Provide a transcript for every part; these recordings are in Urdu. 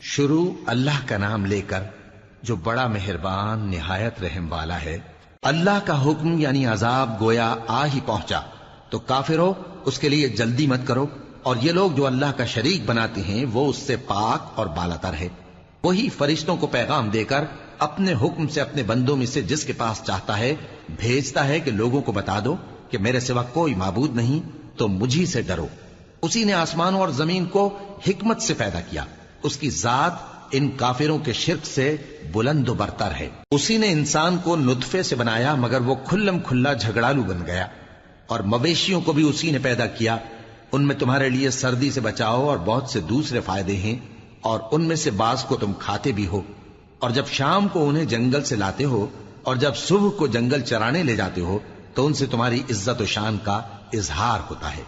شروع اللہ کا نام لے کر جو بڑا مہربان نہایت رحم والا ہے۔ اللہ کا حکم یعنی عذاب گویا آ ہی پہنچا تو کافرو اس کے لیے جلدی مت کرو، اور یہ لوگ جو اللہ کا شریک بناتے ہیں وہ اس سے پاک اور بالاتر ہے۔ وہی فرشتوں کو پیغام دے کر اپنے حکم سے اپنے بندوں میں سے جس کے پاس چاہتا ہے بھیجتا ہے کہ لوگوں کو بتا دو کہ میرے سوا کوئی معبود نہیں، تو مجھی سے ڈرو۔ اسی نے آسمانوں اور زمین کو حکمت سے پیدا کیا، اس کی ذات ان کافروں کے شرک سے بلند و برتر ہے۔ اسی نے انسان کو نطفے سے بنایا مگر وہ کھلم کھلا جھگڑالو بن گیا، اور مویشیوں کو بھی اسی نے پیدا کیا، ان میں تمہارے لیے سردی سے بچاؤ اور بہت سے دوسرے فائدے ہیں، اور ان میں سے بعض کو تم کھاتے بھی ہو، اور جب شام کو انہیں جنگل سے لاتے ہو اور جب صبح کو جنگل چرانے لے جاتے ہو تو ان سے تمہاری عزت و شان کا اظہار ہوتا ہے۔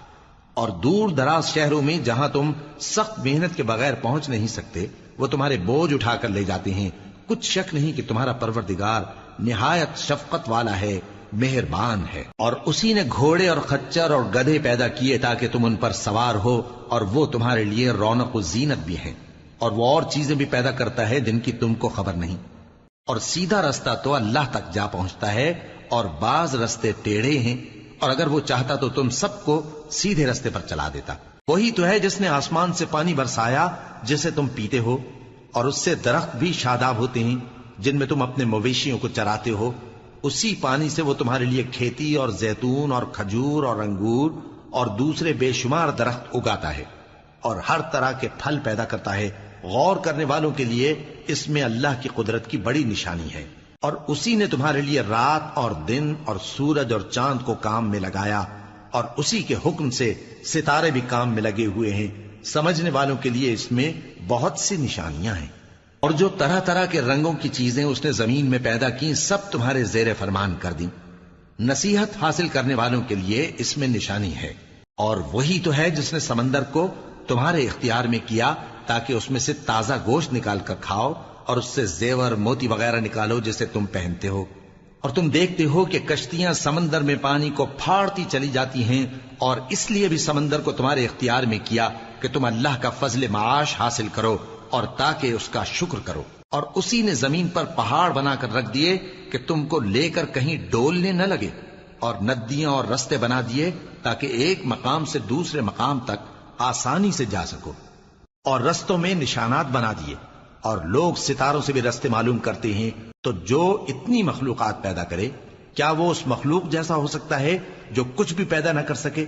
اور دور دراز شہروں میں جہاں تم سخت محنت کے بغیر پہنچ نہیں سکتے وہ تمہارے بوجھ اٹھا کر لے جاتے ہیں۔ کچھ شک نہیں کہ تمہارا پروردگار نہایت شفقت والا ہے، مہربان ہے۔ اور اسی نے گھوڑے اور خچر اور گدھے پیدا کیے تاکہ تم ان پر سوار ہو، اور وہ تمہارے لیے رونق و زینت بھی ہیں، اور وہ اور چیزیں بھی پیدا کرتا ہے جن کی تم کو خبر نہیں۔ اور سیدھا رستہ تو اللہ تک جا پہنچتا ہے، اور بعض رستے ٹیڑھے ہیں، اور اگر وہ چاہتا تو تم سب کو سیدھے رستے پر چلا دیتا۔ وہی تو ہے جس نے آسمان سے پانی برسایا جسے تم پیتے ہو، اور اس سے درخت بھی شاداب ہوتے ہیں جن میں تم اپنے مویشیوں کو چراتے ہو۔ اسی پانی سے وہ تمہارے لیے کھیتی اور زیتون اور کھجور اور انگور اور دوسرے بے شمار درخت اگاتا ہے، اور ہر طرح کے پھل پیدا کرتا ہے۔ غور کرنے والوں کے لیے اس میں اللہ کی قدرت کی بڑی نشانی ہے۔ اور اسی نے تمہارے لیے رات اور دن اور سورج اور چاند کو کام میں لگایا، اور اسی کے حکم سے ستارے بھی کام میں لگے ہوئے ہیں۔ سمجھنے والوں کے لیے اس میں بہت سی نشانیاں ہیں۔ اور جو طرح طرح کے رنگوں کی چیزیں اس نے زمین میں پیدا کی سب تمہارے زیر فرمان کر دیں۔ نصیحت حاصل کرنے والوں کے لیے اس میں نشانی ہے۔ اور وہی تو ہے جس نے سمندر کو تمہارے اختیار میں کیا تاکہ اس میں سے تازہ گوشت نکال کر کھاؤ، اور اس سے زیور موتی وغیرہ نکالو جسے تم پہنتے ہو۔ اور تم دیکھتے ہو کہ کشتیاں سمندر میں پانی کو پھاڑتی چلی جاتی ہیں، اور اس لیے بھی سمندر کو تمہارے اختیار میں کیا کہ تم اللہ کا فضل معاش حاصل کرو اور تاکہ اس کا شکر کرو۔ اور اسی نے زمین پر پہاڑ بنا کر رکھ دیے کہ تم کو لے کر کہیں ڈولنے نہ لگے، اور ندیاں اور رستے بنا دیے تاکہ ایک مقام سے دوسرے مقام تک آسانی سے جا سکو، اور رستوں میں نشانات بنا دیے۔ اور لوگ ستاروں سے بھی رستے معلوم کرتے ہیں۔ تو جو اتنی مخلوقات پیدا کرے کیا وہ اس مخلوق جیسا ہو سکتا ہے جو کچھ بھی پیدا نہ کر سکے؟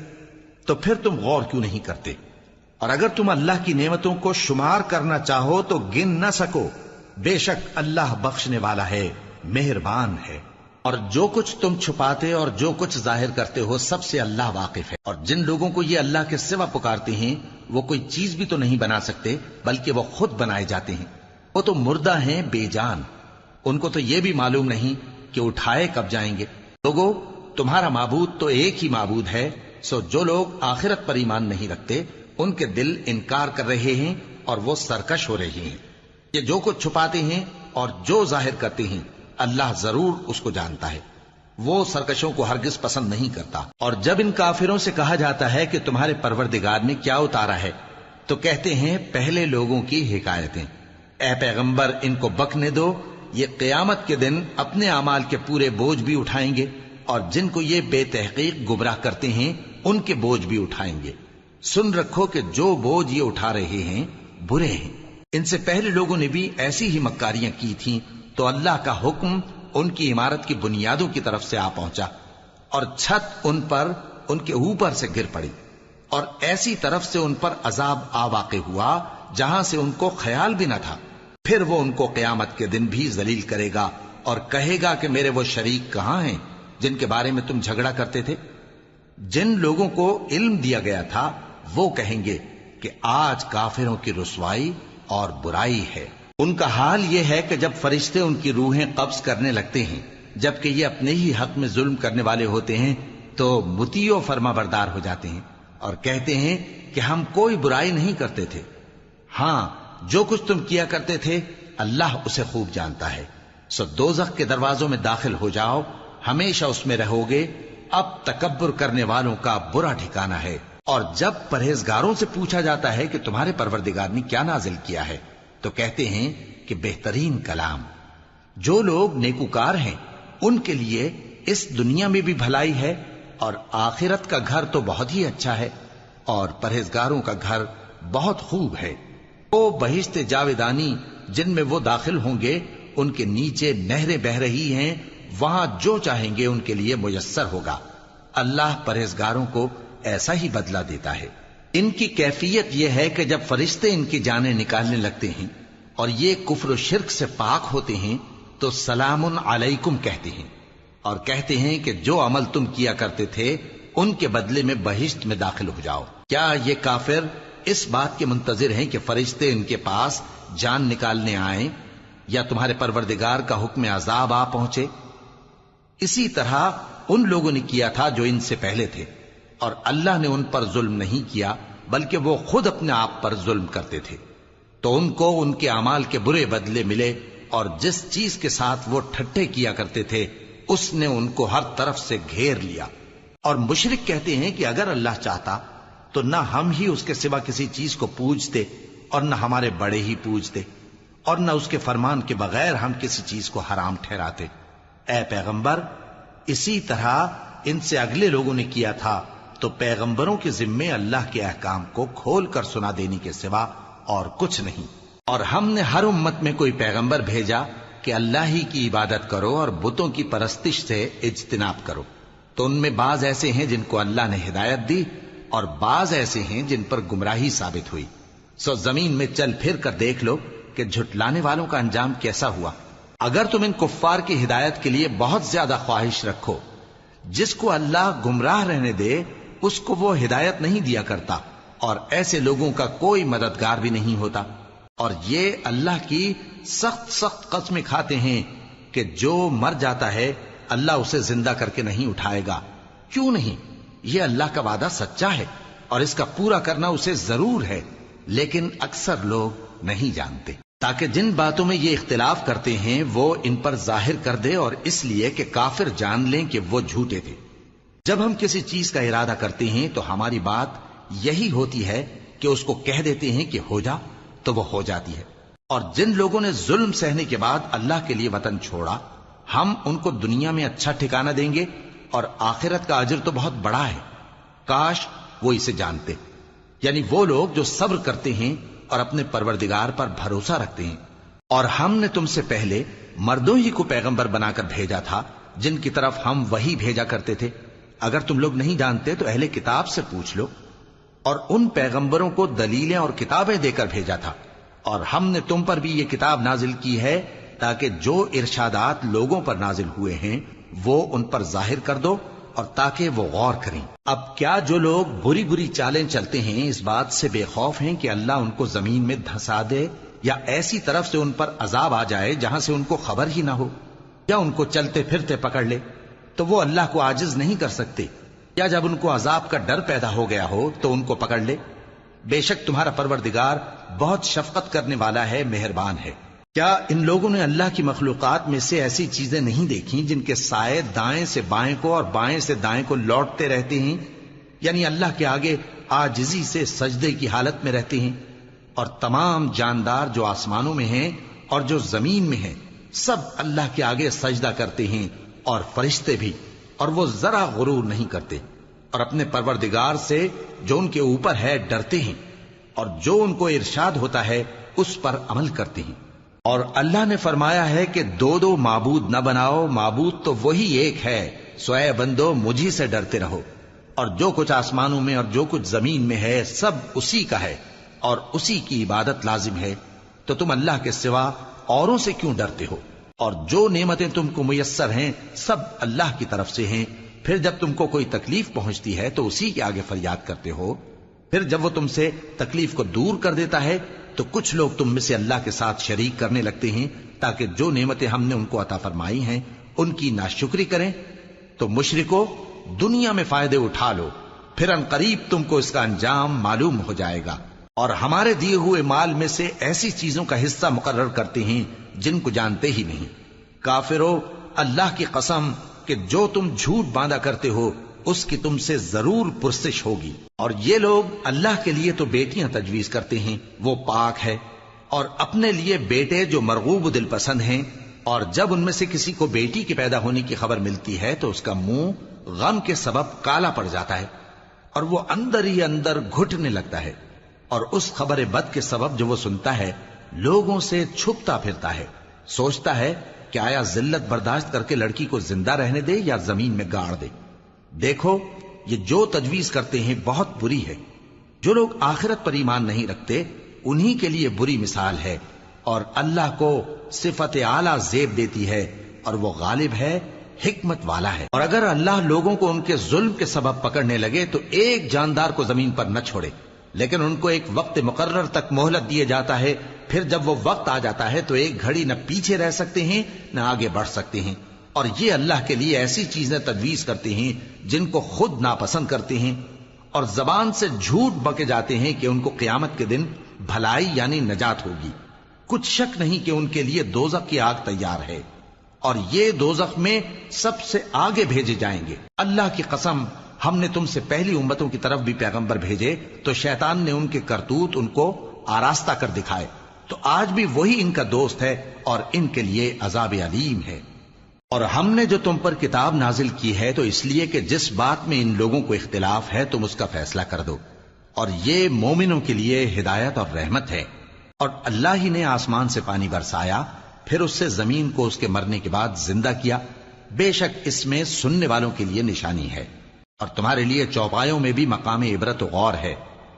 تو پھر تم غور کیوں نہیں کرتے؟ اور اگر تم اللہ کی نعمتوں کو شمار کرنا چاہو تو گن نہ سکو۔ بے شک اللہ بخشنے والا ہے، مہربان ہے۔ اور جو کچھ تم چھپاتے اور جو کچھ ظاہر کرتے ہو سب سے اللہ واقف ہے۔ اور جن لوگوں کو یہ اللہ کے سوا پکارتے ہیں وہ کوئی چیز بھی تو نہیں بنا سکتے بلکہ وہ خود بنائے جاتے ہیں۔ وہ تو مردہ ہیں بے جان، ان کو تو یہ بھی معلوم نہیں کہ اٹھائے کب جائیں گے۔ لوگو تمہارا معبود تو ایک ہی معبود ہے، سو جو لوگ آخرت پر ایمان نہیں رکھتے ان کے دل انکار کر رہے ہیں اور وہ سرکش ہو رہے ہیں۔ یہ جو کچھ چھپاتے ہیں اور جو ظاہر کرتے ہیں اللہ ضرور اس کو جانتا ہے، وہ سرکشوں کو ہرگز پسند نہیں کرتا۔ اور جب ان کافروں سے کہا جاتا ہے کہ تمہارے پروردگار نے کیا اتارا ہے تو کہتے ہیں پہلے لوگوں کی حکایتیں۔ اے پیغمبر ان کو بکنے دو، یہ قیامت کے دن اپنے اعمال کے پورے بوجھ بھی اٹھائیں گے، اور جن کو یہ بے تحقیق گمراہ کرتے ہیں ان کے بوجھ بھی اٹھائیں گے۔ سن رکھو کہ جو بوجھ یہ اٹھا رہے ہیں برے ہیں۔ ان سے پہلے لوگوں نے بھی ایسی ہی مکاریاں کی تھیں تو اللہ کا حکم ان کی عمارت کی بنیادوں کی طرف سے آ پہنچا، اور چھت ان پر ان کے اوپر سے گر پڑی، اور ایسی طرف سے ان پر عذاب آ واقع ہوا جہاں سے ان کو خیال بھی نہ تھا۔ پھر وہ ان کو قیامت کے دن بھی ذلیل کرے گا اور کہے گا کہ میرے وہ شریک کہاں ہیں جن کے بارے میں تم جھگڑا کرتے تھے؟ جن لوگوں کو علم دیا گیا تھا وہ کہیں گے کہ آج کافروں کی رسوائی اور برائی ہے۔ ان کا حال یہ ہے کہ جب فرشتے ان کی روحیں قبض کرنے لگتے ہیں جبکہ یہ اپنے ہی حق میں ظلم کرنے والے ہوتے ہیں تو مطیع و فرما بردار ہو جاتے ہیں اور کہتے ہیں کہ ہم کوئی برائی نہیں کرتے تھے۔ ہاں جو کچھ تم کیا کرتے تھے اللہ اسے خوب جانتا ہے۔ سو دوزخ کے دروازوں میں داخل ہو جاؤ، ہمیشہ اس میں رہو گے، اب تکبر کرنے والوں کا برا ٹھکانہ ہے۔ اور جب پرہیزگاروں سے پوچھا جاتا ہے کہ تمہارے پروردگار نے کیا نازل کیا ہے تو کہتے ہیں کہ بہترین کلام. جو لوگ نیکوکار ہیں ان کے لیے اس دنیا میں بھی بھلائی ہے اور آخرت کا گھر تو بہت ہی اچھا ہے، اور پرہیزگاروں کا گھر بہت خوب ہے. وہ بہشت جاویدانی جن میں وہ داخل ہوں گے، ان کے نیچے نہریں بہہ رہی ہیں، وہاں جو چاہیں گے ان کے لیے میسر ہوگا. اللہ پرہیزگاروں کو ایسا ہی بدلہ دیتا ہے. ان کی کیفیت یہ ہے کہ جب فرشتے ان کی جانیں نکالنے لگتے ہیں اور یہ کفر و شرک سے پاک ہوتے ہیں تو سلام علیکم کہتے ہیں، اور کہتے ہیں کہ جو عمل تم کیا کرتے تھے ان کے بدلے میں بہشت میں داخل ہو جاؤ. کیا یہ کافر اس بات کے منتظر ہیں کہ فرشتے ان کے پاس جان نکالنے آئیں یا تمہارے پروردگار کا حکم عذاب آ پہنچے؟ اسی طرح ان لوگوں نے کیا تھا جو ان سے پہلے تھے، اور اللہ نے ان پر ظلم نہیں کیا بلکہ وہ خود اپنے آپ پر ظلم کرتے تھے. تو ان کو ان کے اعمال کے برے بدلے ملے، اور جس چیز کے ساتھ وہ ٹھٹھے کیا کرتے تھے اس نے ان کو ہر طرف سے گھیر لیا. اور مشرک کہتے ہیں کہ اگر اللہ چاہتا تو نہ ہم ہی اس کے سوا کسی چیز کو پوجتے اور نہ ہمارے بڑے ہی پوجتے، اور نہ اس کے فرمان کے بغیر ہم کسی چیز کو حرام ٹھہراتے. اے پیغمبر، اسی طرح ان سے اگلے لوگوں نے کیا تھا، تو پیغمبروں کے ذمے اللہ کے احکام کو کھول کر سنا دینے کے سوا اور کچھ نہیں. اور ہم نے ہر امت میں کوئی پیغمبر بھیجا کہ اللہ ہی کی عبادت کرو اور بتوں کی پرستش سے اجتناب کرو. تو ان میں بعض ایسے ہیں جن کو اللہ نے ہدایت دی اور بعض ایسے ہیں جن پر گمراہی ثابت ہوئی. سو زمین میں چل پھر کر دیکھ لو کہ جھٹلانے والوں کا انجام کیسا ہوا. اگر تم ان کفار کی ہدایت کے لیے بہت زیادہ خواہش رکھو، جس کو اللہ گمراہ رہنے دے اس کو وہ ہدایت نہیں دیا کرتا، اور ایسے لوگوں کا کوئی مددگار بھی نہیں ہوتا. اور یہ اللہ کی سخت قسمیں کھاتے ہیں کہ جو مر جاتا ہے اللہ اسے زندہ کر کے نہیں اٹھائے گا. کیوں نہیں؟ یہ اللہ کا وعدہ سچا ہے اور اس کا پورا کرنا اسے ضرور ہے، لیکن اکثر لوگ نہیں جانتے. تاکہ جن باتوں میں یہ اختلاف کرتے ہیں وہ ان پر ظاہر کر دے، اور اس لیے کہ کافر جان لیں کہ وہ جھوٹے تھے. جب ہم کسی چیز کا ارادہ کرتے ہیں تو ہماری بات یہی ہوتی ہے کہ اس کو کہہ دیتے ہیں کہ ہو جا، تو وہ ہو جاتی ہے. اور جن لوگوں نے ظلم سہنے کے بعد اللہ کے لیے وطن چھوڑا، ہم ان کو دنیا میں اچھا ٹھکانہ دیں گے، اور آخرت کا اجر تو بہت بڑا ہے. کاش وہ اسے جانتے. یعنی وہ لوگ جو صبر کرتے ہیں اور اپنے پروردگار پر بھروسہ رکھتے ہیں. اور ہم نے تم سے پہلے مردوں ہی کو پیغمبر بنا کر بھیجا تھا جن کی طرف ہم وہی بھیجا کرتے تھے. اگر تم لوگ نہیں جانتے تو اہل کتاب سے پوچھ لو. اور ان پیغمبروں کو دلیلیں اور کتابیں دے کر بھیجا تھا، اور ہم نے تم پر بھی یہ کتاب نازل کی ہے تاکہ جو ارشادات لوگوں پر نازل ہوئے ہیں وہ ان پر ظاہر کر دو، اور تاکہ وہ غور کریں. اب کیا جو لوگ بری بری چالیں چلتے ہیں اس بات سے بے خوف ہیں کہ اللہ ان کو زمین میں دھسا دے، یا ایسی طرف سے ان پر عذاب آ جائے جہاں سے ان کو خبر ہی نہ ہو، یا ان کو چلتے پھرتے پکڑ لے تو وہ اللہ کو عاجز نہیں کر سکتے، یا جب ان کو عذاب کا ڈر پیدا ہو گیا ہو تو ان کو پکڑ لے؟ بے شک تمہارا پروردگار بہت شفقت کرنے والا ہے، مہربان ہے. کیا ان لوگوں نے اللہ کی مخلوقات میں سے ایسی چیزیں نہیں دیکھی جن کے سائے دائیں سے بائیں کو اور بائیں سے دائیں کو لوٹتے رہتے ہیں؟ یعنی اللہ کے آگے عاجزی سے سجدے کی حالت میں رہتے ہیں. اور تمام جاندار جو آسمانوں میں ہیں اور جو زمین میں ہیں سب اللہ کے آگے سجدہ کرتے ہیں، اور فرشتے بھی، اور وہ ذرا غرور نہیں کرتے، اور اپنے پروردگار سے جو ان کے اوپر ہے ڈرتے ہیں، اور جو ان کو ارشاد ہوتا ہے اس پر عمل کرتے ہیں. اور اللہ نے فرمایا ہے کہ دو دو معبود نہ بناؤ، معبود تو وہی ایک ہے، سو اے بندو مجھی سے ڈرتے رہو. اور جو کچھ آسمانوں میں اور جو کچھ زمین میں ہے سب اسی کا ہے، اور اسی کی عبادت لازم ہے. تو تم اللہ کے سوا اوروں سے کیوں ڈرتے ہو؟ اور جو نعمتیں تم کو میسر ہیں سب اللہ کی طرف سے ہیں. پھر جب تم کو کوئی تکلیف پہنچتی ہے تو اسی کے آگے فریاد کرتے ہو. پھر جب وہ تم سے تکلیف کو دور کر دیتا ہے تو کچھ لوگ تم میں سے اللہ کے ساتھ شریک کرنے لگتے ہیں تاکہ جو نعمتیں ہم نے ان کو عطا فرمائی ہیں ان کی ناشکری کریں. تو مشرکو، دنیا میں فائدے اٹھا لو، پھر ان قریب تم کو اس کا انجام معلوم ہو جائے گا. اور ہمارے دیے ہوئے مال میں سے ایسی چیزوں کا حصہ مقرر کرتے ہیں جن کو جانتے ہی نہیں. کافرو، اللہ کی قسم کہ جو تم جھوٹ باندھا کرتے ہو اس کی تم سے ضرور پرسش ہوگی. اور یہ لوگ اللہ کے لیے تو بیٹیاں تجویز کرتے ہیں، وہ پاک ہے، اور اپنے لیے بیٹے جو مرغوب و دل پسند ہیں، اور جب ان میں سے کسی کو بیٹی کے پیدا ہونے کی خبر ملتی ہے تو اس کا منہ غم کے سبب کالا پڑ جاتا ہے اور وہ اندر ہی اندر گھٹنے لگتا ہے، اور اس خبر بد کے سبب جو وہ سنتا ہے لوگوں سے چھپتا پھرتا ہے، سوچتا ہے کہ آیا ذلت برداشت کر کے لڑکی کو زندہ رہنے دے یا زمین میں گاڑ دے۔ دیکھو یہ جو تجویز کرتے ہیں بہت بری ہے۔ جو لوگ آخرت پر ایمان نہیں رکھتے انہی کے لیے بری مثال ہے، اور اللہ کو صفت اعلیٰ زیب دیتی ہے، اور وہ غالب ہے، حکمت والا ہے۔ اور اگر اللہ لوگوں کو ان کے ظلم کے سبب پکڑنے لگے تو ایک جاندار کو زمین پر نہ چھوڑے، لیکن ان کو ایک وقت مقرر تک مہلت دیے جاتا ہے، پھر جب وہ وقت آ جاتا ہے تو ایک گھڑی نہ پیچھے رہ سکتے ہیں نہ آگے بڑھ سکتے ہیں۔ اور یہ اللہ کے لیے ایسی چیزیں تجویز کرتے ہیں جن کو خود ناپسند کرتے ہیں، اور زبان سے جھوٹ بکے جاتے ہیں کہ ان کو قیامت کے دن بھلائی یعنی نجات ہوگی۔ کچھ شک نہیں کہ ان کے لیے دوزخ کی آگ تیار ہے، اور یہ دوزخ میں سب سے آگے بھیجے جائیں گے۔ اللہ کی قسم، ہم نے تم سے پہلی امتوں کی طرف بھی پیغمبر بھیجے تو شیطان نے ان کے کرتوت ان کو آراستہ کر دکھائے، تو آج بھی وہی ان کا دوست ہے اور ان کے لیے عذاب علیم ہے۔ اور ہم نے جو تم پر کتاب نازل کی ہے تو اس لیے کہ جس بات میں ان لوگوں کو اختلاف ہے تم اس کا فیصلہ کر دو، اور یہ مومنوں کے لیے ہدایت اور رحمت ہے۔ اور اللہ ہی نے آسمان سے پانی برسایا، پھر اس سے زمین کو اس کے مرنے کے بعد زندہ کیا، بے شک اس میں سننے والوں کے لیے نشانی ہے۔ اور تمہارے لیے چوپایوں میں بھی مقام عبرت و غور ہے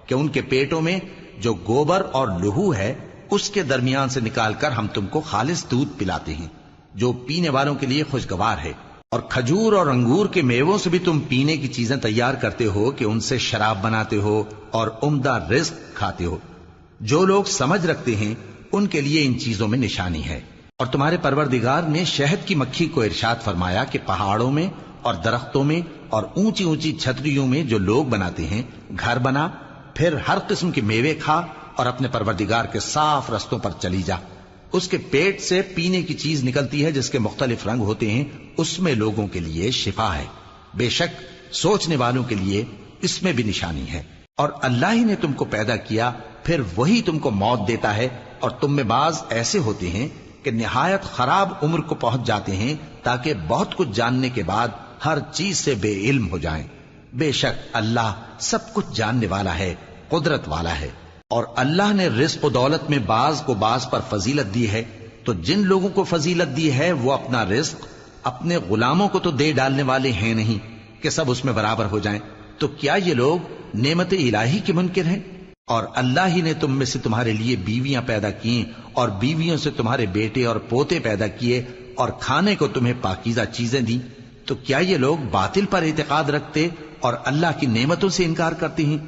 کہ ان کے پیٹوں میں جو گوبر اور لہو ہے اس کے درمیان سے نکال کر ہم تم کو خالص دودھ پلاتے ہیں جو پینے والوں کے لیے خوشگوار ہے، اور کھجور اور انگور کے میووں سے بھی تم پینے کی چیزیں تیار کرتے ہو کہ ان سے شراب بناتے ہو اور عمدہ رزق کھاتے ہو۔ جو لوگ سمجھ رکھتے ہیں ان کے لیے ان چیزوں میں نشانی ہے۔ اور تمہارے پروردگار نے شہد کی مکھی کو ارشاد فرمایا کہ پہاڑوں میں اور درختوں میں اور اونچی اونچی چھتریوں میں جو لوگ بناتے ہیں گھر بنا، پھر ہر قسم کے میوے کھا اور اپنے پروردگار کے صاف رستوں پر چلی جا۔ اس کے پیٹ سے پینے کی چیز نکلتی ہے جس کے مختلف رنگ ہوتے ہیں، اس میں لوگوں کے لیے شفا ہے، بے شک سوچنے والوں کے لیے اس میں بھی نشانی ہے۔ اور اللہ ہی نے تم کو پیدا کیا، پھر وہی تم کو موت دیتا ہے، اور تم میں بعض ایسے ہوتے ہیں کہ نہایت خراب عمر کو پہنچ جاتے ہیں تاکہ بہت کچھ جاننے کے بعد ہر چیز سے بے علم ہو جائیں۔ بے شک اللہ سب کچھ جاننے والا ہے، قدرت والا ہے۔ اور اللہ نے رزق و دولت میں بعض کو بعض پر فضیلت دی ہے، تو جن لوگوں کو فضیلت دی ہے وہ اپنا رزق اپنے غلاموں کو تو دے ڈالنے والے ہیں نہیں کہ سب اس میں برابر ہو جائیں، تو کیا یہ لوگ نعمت الہی کے منکر ہیں؟ اور اللہ ہی نے تم میں سے تمہارے لیے بیویاں پیدا کی اور بیویوں سے تمہارے بیٹے اور پوتے پیدا کیے اور کھانے کو تمہیں پاکیزہ چیزیں دیں، تو کیا یہ لوگ باطل پر اعتقاد رکھتے اور اللہ کی نعمتوں سے انکار کرتے ہیں؟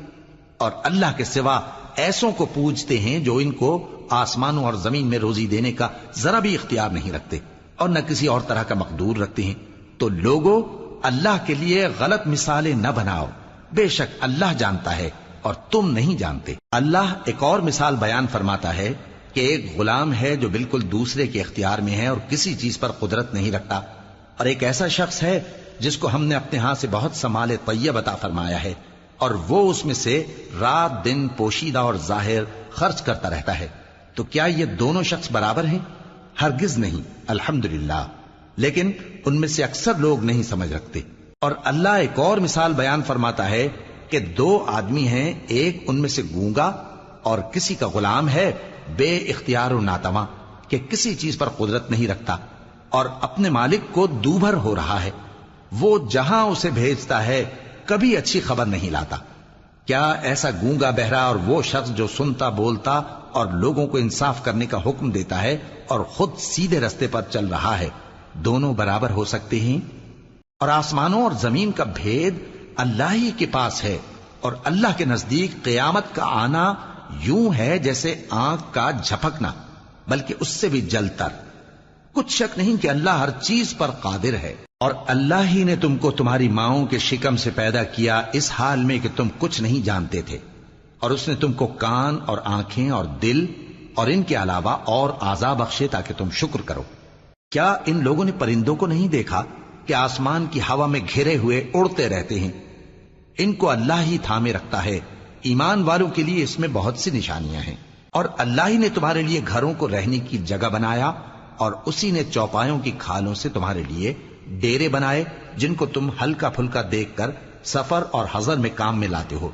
اور اللہ کے سوا ایسوں کو پوجتے ہیں جو ان کو آسمانوں اور زمین میں روزی دینے کا ذرا بھی اختیار نہیں رکھتے اور نہ کسی اور طرح کا مقدور رکھتے ہیں۔ تو لوگوں اللہ کے لیے غلط مثالیں نہ بناؤ، بے شک اللہ جانتا ہے اور تم نہیں جانتے۔ اللہ ایک اور مثال بیان فرماتا ہے کہ ایک غلام ہے جو بالکل دوسرے کے اختیار میں ہے اور کسی چیز پر قدرت نہیں رکھتا، اور ایک ایسا شخص ہے جس کو ہم نے اپنے ہاں سے بہت سا مال طیب عطا فرمایا ہے اور وہ اس میں سے رات دن پوشیدہ اور ظاہر خرچ کرتا رہتا ہے، تو کیا یہ دونوں شخص برابر ہیں؟ ہرگز نہیں، الحمدللہ، لیکن ان میں سے اکثر لوگ نہیں سمجھ رکھتے۔ اور اللہ ایک اور مثال بیان فرماتا ہے کہ دو آدمی ہیں، ایک ان میں سے گونگا اور کسی کا غلام ہے بے اختیار و ناتواں کہ کسی چیز پر قدرت نہیں رکھتا اور اپنے مالک کو دوبھر ہو رہا ہے، وہ جہاں اسے بھیجتا ہے کبھی اچھی خبر نہیں لاتا۔ کیا ایسا گونگا بہرا اور وہ شخص جو سنتا بولتا اور لوگوں کو انصاف کرنے کا حکم دیتا ہے اور خود سیدھے رستے پر چل رہا ہے، دونوں برابر ہو سکتے ہیں؟ اور آسمانوں اور زمین کا بھید اللہ ہی کے پاس ہے، اور اللہ کے نزدیک قیامت کا آنا یوں ہے جیسے آنکھ کا جھپکنا، بلکہ اس سے بھی جلتر۔ کچھ شک نہیں کہ اللہ ہر چیز پر قادر ہے۔ اور اللہ ہی نے تم کو تمہاری ماؤں کے شکم سے پیدا کیا اس حال میں کہ تم کچھ نہیں جانتے تھے، اور اس نے تم کو کان اور آنکھیں اور دل اور ان کے علاوہ اور اعضاء بخشے تاکہ تم شکر کرو۔ کیا ان لوگوں نے پرندوں کو نہیں دیکھا کہ آسمان کی ہوا میں گھرے ہوئے اڑتے رہتے ہیں؟ ان کو اللہ ہی تھامے رکھتا ہے۔ ایمان والوں کے لیے اس میں بہت سی نشانیاں ہیں۔ اور اللہ ہی نے تمہارے لیے گھروں کو رہنے کی جگہ بنایا، اور اسی نے چوپایوں کی کھالوں سے تمہارے لیے ڈیرے بنائے جن کو تم ہلکا پھلکا دیکھ کر سفر اور حضر میں کام میں لاتے ہو،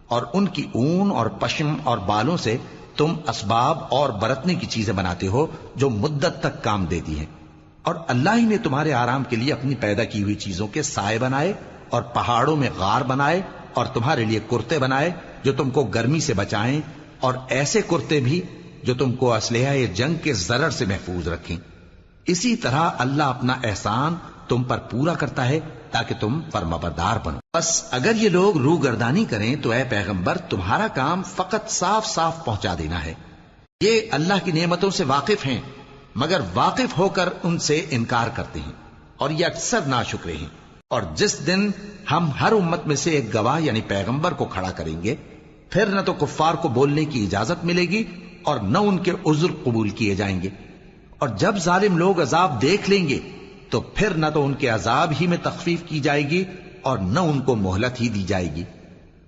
اور ان کی اون اور پشم اور بالوں سے تم اسباب اور برتنے کی چیزیں بناتے ہو جو مدت تک کام دیتی ہیں۔ اور اللہ ہی نے تمہارے آرام کے لیے اپنی پیدا کی ہوئی چیزوں کے سائے بنائے، اور پہاڑوں میں غار بنائے، اور تمہارے لیے کرتے بنائے جو تم کو گرمی سے بچائیں، اور ایسے کرتے بھی جو تم کو اسلحہ جنگ کے ضرر سے محفوظ رکھیں۔ اسی طرح اللہ اپنا احسان تم پر پورا کرتا ہے تاکہ تم فرمانبردار بنو۔ بس اگر یہ لوگ روگردانی کریں تو اے پیغمبر تمہارا کام فقط صاف صاف پہنچا دینا ہے۔ یہ اللہ کی نعمتوں سے واقف ہیں مگر واقف ہو کر ان سے انکار کرتے ہیں، اور یہ اکثر ناشکرے ہیں۔ اور جس دن ہم ہر امت میں سے ایک گواہ یعنی پیغمبر کو کھڑا کریں گے، پھر نہ تو کفار کو بولنے کی اجازت ملے گی اور نہ ان کے عذر قبول کیے جائیں گے۔ اور جب ظالم لوگ عذاب دیکھ لیں گے تو پھر نہ تو ان کے عذاب ہی میں تخفیف کی جائے گی اور نہ ان کو مہلت ہی دی جائے گی۔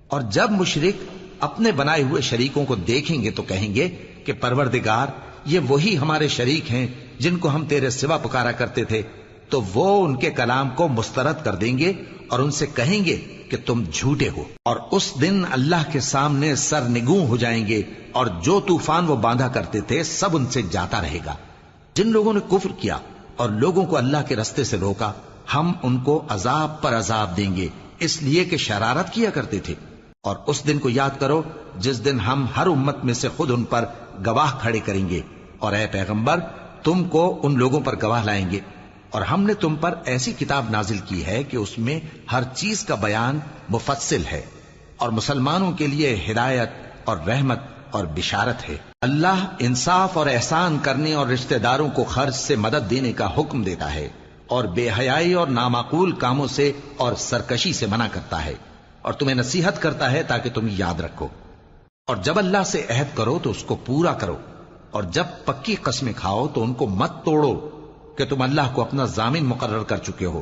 اور جب مشرک اپنے بنائے ہوئے شریکوں کو دیکھیں گے تو کہیں گے کہ پروردگار، یہ وہی ہمارے شریک ہیں جن کو ہم تیرے سوا پکارا کرتے تھے، تو وہ ان کے کلام کو مسترد کر دیں گے اور ان سے کہیں گے کہ تم جھوٹے ہو۔ اور اس دن اللہ کے سامنے سرنگوں ہو جائیں گے، اور جو طوفان وہ باندھا کرتے تھے سب ان سے جاتا رہے گا۔ جن لوگوں نے کفر کیا اور لوگوں کو اللہ کے رستے سے روکا، ہم ان کو عذاب پر عذاب دیں گے اس لیے کہ شرارت کیا کرتے تھے۔ اور اس دن کو یاد کرو جس دن ہم ہر امت میں سے خود ان پر گواہ کھڑے کریں گے، اور اے پیغمبر تم کو ان لوگوں پر گواہ لائیں گے۔ اور ہم نے تم پر ایسی کتاب نازل کی ہے کہ اس میں ہر چیز کا بیان مفصل ہے، اور مسلمانوں کے لیے ہدایت اور رحمت اور بشارت ہے۔ اللہ انصاف اور احسان کرنے اور رشتہ داروں کو خرچ سے مدد دینے کا حکم دیتا ہے، اور بے حیائی اور نامعقول کاموں سے اور سرکشی سے منع کرتا ہے، اور تمہیں نصیحت کرتا ہے تاکہ تم یاد رکھو۔ اور جب اللہ سے عہد کرو تو اس کو پورا کرو، اور جب پکی قسمیں کھاؤ تو ان کو مت توڑو کہ تم اللہ کو اپنا ضامن مقرر کر چکے ہو،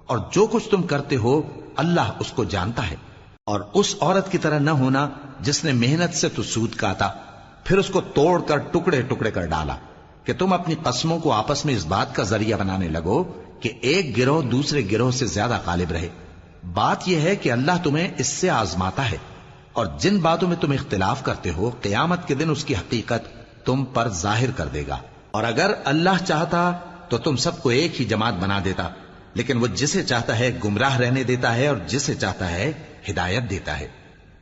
اور جو کچھ تم کرتے ہو اللہ اس کو جانتا ہے۔ اور اس عورت کی طرح نہ ہونا جس نے محنت سے تو سود کاتا پھر اس کو توڑ کر ٹکڑے ٹکڑے کر ڈالا، کہ تم اپنی قسموں کو آپس میں اس بات کا ذریعہ بنانے لگو کہ ایک گروہ دوسرے گروہ سے زیادہ غالب رہے۔ بات یہ ہے کہ اللہ تمہیں اس سے آزماتا ہے، اور جن باتوں میں تم اختلاف کرتے ہو قیامت کے دن اس کی حقیقت تم پر ظاہر کر دے گا۔ اور اگر اللہ چاہتا تو تم سب کو ایک ہی جماعت بنا دیتا، لیکن وہ جسے چاہتا ہے گمراہ رہنے دیتا ہے اور جسے چاہتا ہے ہدایت دیتا ہے۔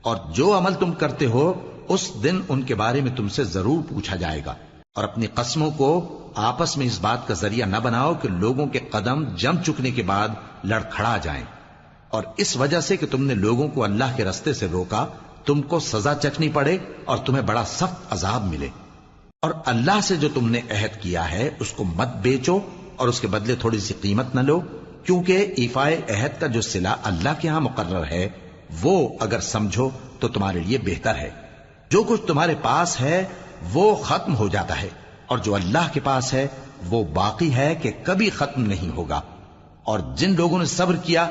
اور جو عمل تم کرتے ہو اس دن ان کے بارے میں تم سے ضرور پوچھا جائے گا۔ اور اپنی قسموں کو آپس میں اس بات کا ذریعہ نہ بناؤ کہ لوگوں کے قدم جم چکنے کے بعد لڑکھڑا جائیں، اور اس وجہ سے کہ تم نے لوگوں کو اللہ کے رستے سے روکا تم کو سزا چکھنی پڑے اور تمہیں بڑا سخت عذاب ملے۔ اور اللہ سے جو تم نے عہد کیا ہے اس کو مت بیچو اور اس کے بدلے تھوڑی سی قیمت نہ لو، کیونکہ ایفائے عہد کا جو صلہ اللہ کے ہاں مقرر ہے وہ اگر سمجھو تو تمہارے لیے بہتر ہے۔ جو کچھ تمہارے پاس ہے وہ ختم ہو جاتا ہے، اور جو اللہ کے پاس ہے وہ باقی ہے کہ کبھی ختم نہیں ہوگا۔ اور جن لوگوں نے صبر کیا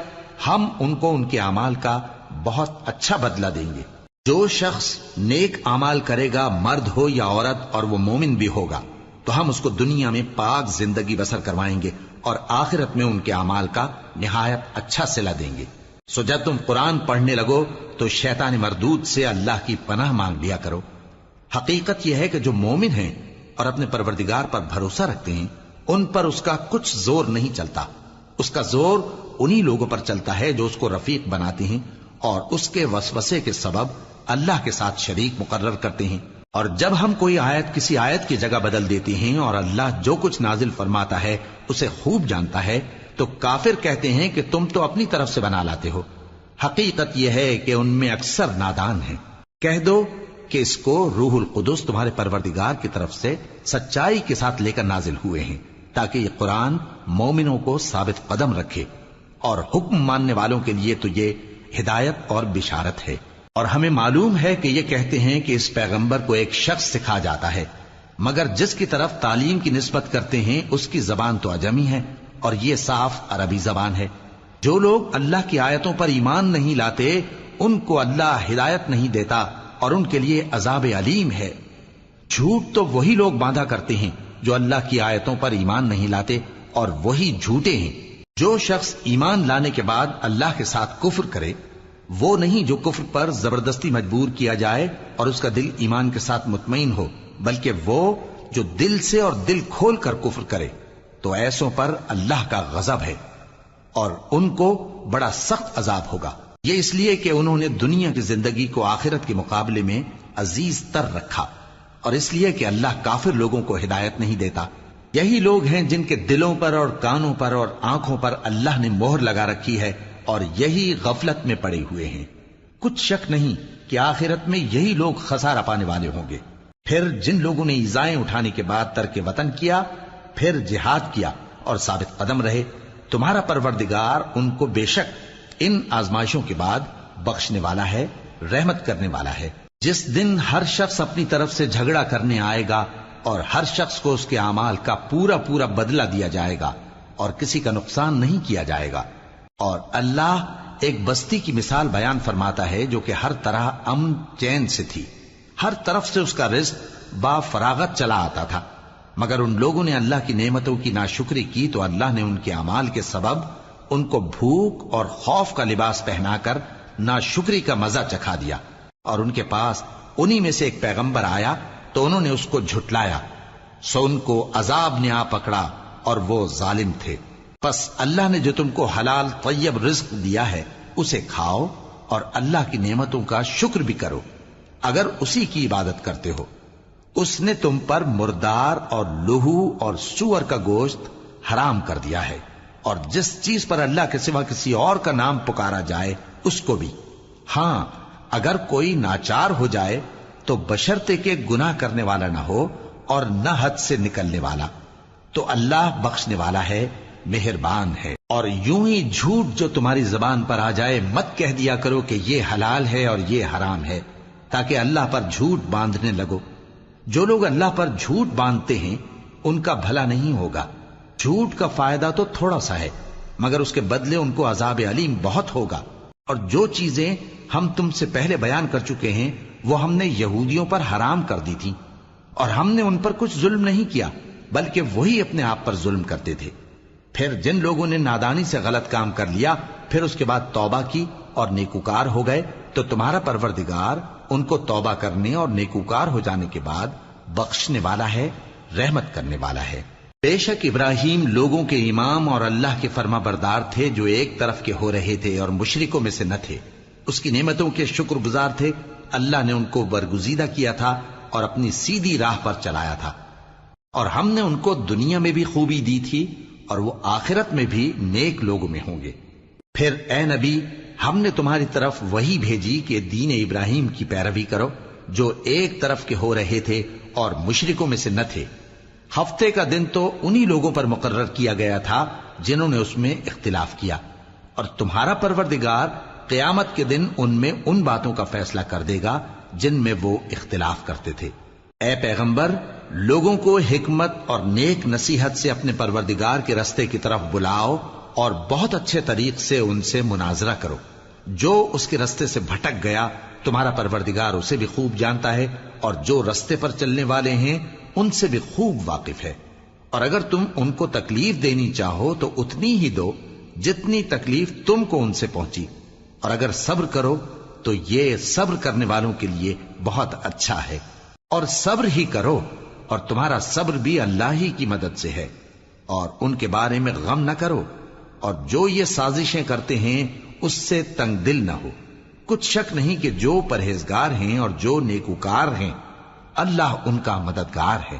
ہم ان کو ان کے اعمال کا بہت اچھا بدلہ دیں گے۔ جو شخص نیک اعمال کرے گا مرد ہو یا عورت اور وہ مومن بھی ہوگا تو ہم اس کو دنیا میں پاک زندگی بسر کروائیں گے اور آخرت میں ان کے اعمال کا نہایت اچھا صلہ دیں گے۔ سو جب تم قرآن پڑھنے لگو تو شیطان مردود سے اللہ کی پناہ مانگ لیا کرو۔ حقیقت یہ ہے کہ جو مومن ہیں اور اپنے پروردگار پر بھروسہ رکھتے ہیں ان پر اس کا کچھ زور نہیں چلتا، اس کا زور انہی لوگوں پر چلتا ہے جو اس کو رفیق بناتے ہیں اور اس کے وسوسے کے سبب اللہ کے ساتھ شریک مقرر کرتے ہیں۔ اور جب ہم کوئی آیت کسی آیت کی جگہ بدل دیتے ہیں اور اللہ جو کچھ نازل فرماتا ہے اسے خوب جانتا ہے تو کافر کہتے ہیں کہ تم تو اپنی طرف سے بنا لاتے ہو۔ حقیقت یہ ہے کہ ان میں اکثر نادان ہیں۔ کہہ دو کہ اس کو روح القدس تمہارے پروردگار کی طرف سے سچائی کے ساتھ لے کر نازل ہوئے ہیں تاکہ یہ قرآن مومنوں کو ثابت قدم رکھے، اور حکم ماننے والوں کے لیے تو یہ ہدایت اور بشارت ہے۔ اور ہمیں معلوم ہے کہ یہ کہتے ہیں کہ اس پیغمبر کو ایک شخص سکھا جاتا ہے، مگر جس کی طرف تعلیم کی نسبت کرتے ہیں اس کی زبان تو عجمی ہے اور یہ صاف عربی زبان ہے۔ جو لوگ اللہ کی آیتوں پر ایمان نہیں لاتے ان کو اللہ ہدایت نہیں دیتا اور ان کے لیے عذاب علیم ہے۔ جھوٹ تو وہی لوگ باندھا کرتے ہیں جو اللہ کی آیتوں پر ایمان نہیں لاتے، اور وہی جھوٹے ہیں۔ جو شخص ایمان لانے کے بعد اللہ کے ساتھ کفر کرے، وہ نہیں جو کفر پر زبردستی مجبور کیا جائے اور اس کا دل ایمان کے ساتھ مطمئن ہو، بلکہ وہ جو دل سے اور دل کھول کر کفر کرے، تو ایسوں پر اللہ کا غضب ہے اور ان کو بڑا سخت عذاب ہوگا۔ یہ اس لیے کہ انہوں نے دنیا کی زندگی کو آخرت کے مقابلے میں عزیز تر رکھا، اور اس لیے کہ اللہ کافر لوگوں کو ہدایت نہیں دیتا۔ یہی لوگ ہیں جن کے دلوں پر اور کانوں پر اور آنکھوں پر اللہ نے مہر لگا رکھی ہے، اور یہی غفلت میں پڑے ہوئے ہیں۔ کچھ شک نہیں کہ آخرت میں یہی لوگ خسارہ پانے والے ہوں گے۔ پھر جن لوگوں نے ایذائیں اٹھانے کے بعد ترک وطن کیا، پھر جہاد کیا اور ثابت قدم رہے، تمہارا پروردگار ان کو بے شک ان آزمائشوں کے بعد بخشنے والا ہے، رحمت کرنے والا ہے۔ جس دن ہر شخص اپنی طرف سے جھگڑا کرنے آئے گا اور ہر شخص کو اس کے اعمال کا پورا پورا بدلہ دیا جائے گا اور کسی کا نقصان نہیں کیا جائے گا۔ اور اللہ ایک بستی کی مثال بیان فرماتا ہے جو کہ ہر طرح امن چین سے تھی، ہر طرف سے اس کا رزق با فراغت چلا آتا تھا، مگر ان لوگوں نے اللہ کی نعمتوں کی ناشکری کی تو اللہ نے ان کے اعمال کے سبب ان کو بھوک اور خوف کا لباس پہنا کر ناشکری کا مزہ چکھا دیا۔ اور ان کے پاس انہی میں سے ایک پیغمبر آیا تو انہوں نے اس کو جھٹلایا، سو ان کو عذاب نے آ پکڑا اور وہ ظالم تھے۔ پس اللہ نے جو تم کو حلال طیب رزق دیا ہے اسے کھاؤ اور اللہ کی نعمتوں کا شکر بھی کرو اگر اسی کی عبادت کرتے ہو۔ اس نے تم پر مردار اور لہو اور سور کا گوشت حرام کر دیا ہے، اور جس چیز پر اللہ کے سوا کسی اور کا نام پکارا جائے اس کو بھی۔ ہاں، اگر کوئی ناچار ہو جائے تو بشرطے کہ گناہ کرنے والا نہ ہو اور نہ حد سے نکلنے والا، تو اللہ بخشنے والا ہے، مہربان ہے۔ اور یوں ہی جھوٹ جو تمہاری زبان پر آ جائے مت کہہ دیا کرو کہ یہ حلال ہے اور یہ حرام ہے، تاکہ اللہ پر جھوٹ باندھنے لگو۔ جو لوگ اللہ پر جھوٹ باندھتے ہیں ان کا بھلا نہیں ہوگا۔ جھوٹ کا فائدہ تو تھوڑا سا ہے، مگر اس کے بدلے ان کو عذاب علیم بہت ہوگا۔ اور جو چیزیں ہم تم سے پہلے بیان کر چکے ہیں وہ ہم نے یہودیوں پر حرام کر دی تھی، اور ہم نے ان پر کچھ ظلم نہیں کیا بلکہ وہی اپنے آپ پر ظلم کرتے تھے۔ پھر جن لوگوں نے نادانی سے غلط کام کر لیا پھر اس کے بعد توبہ کی اور نیکوکار ہو گئے تو تمہارا پروردگار ان کو توبہ کرنے اور نیکوکار ہو جانے کے بعد بخشنے والا ہے، رحمت کرنے والا ہے۔ بے شک ابراہیم لوگوں کے امام اور اللہ کے فرما بردار تھے جو ایک طرف کے ہو رہے تھے اور مشرکوں میں سے نہ تھے، اس کی نعمتوں کے شکر گزار تھے۔ اللہ نے ان کو برگزیدہ کیا تھا اور اپنی سیدھی راہ پر چلایا تھا، اور ہم نے ان کو دنیا میں بھی خوبی دی تھی اور وہ آخرت میں بھی نیک لوگوں میں ہوں گے۔ پھر اے نبی، ہم نے تمہاری طرف وہی بھیجی کہ دین ابراہیم کی پیروی کرو جو ایک طرف کے ہو رہے تھے اور مشرکوں میں سے نہ تھے۔ ہفتے کا دن تو انہی لوگوں پر مقرر کیا گیا تھا جنہوں نے اس میں اختلاف کیا، اور تمہارا پروردگار قیامت کے دن ان میں ان باتوں کا فیصلہ کر دے گا جن میں وہ اختلاف کرتے تھے۔ اے پیغمبر، لوگوں کو حکمت اور نیک نصیحت سے اپنے پروردگار کے رستے کی طرف بلاؤ اور بہت اچھے طریق سے ان سے مناظرہ کرو۔ جو اس کے رستے سے بھٹک گیا تمہارا پروردگار اسے بھی خوب جانتا ہے، اور جو رستے پر چلنے والے ہیں ان سے بھی خوب واقف ہے۔ اور اگر تم ان کو تکلیف دینی چاہو تو اتنی ہی دو جتنی تکلیف تم کو ان سے پہنچی، اور اگر صبر کرو تو یہ صبر کرنے والوں کے لیے بہت اچھا ہے۔ اور صبر ہی کرو، اور تمہارا صبر بھی اللہ ہی کی مدد سے ہے، اور ان کے بارے میں غم نہ کرو، اور جو یہ سازشیں کرتے ہیں اس سے تنگ دل نہ ہو۔ کچھ شک نہیں کہ جو پرہیزگار ہیں اور جو نیکوکار ہیں اللہ ان کا مددگار ہے۔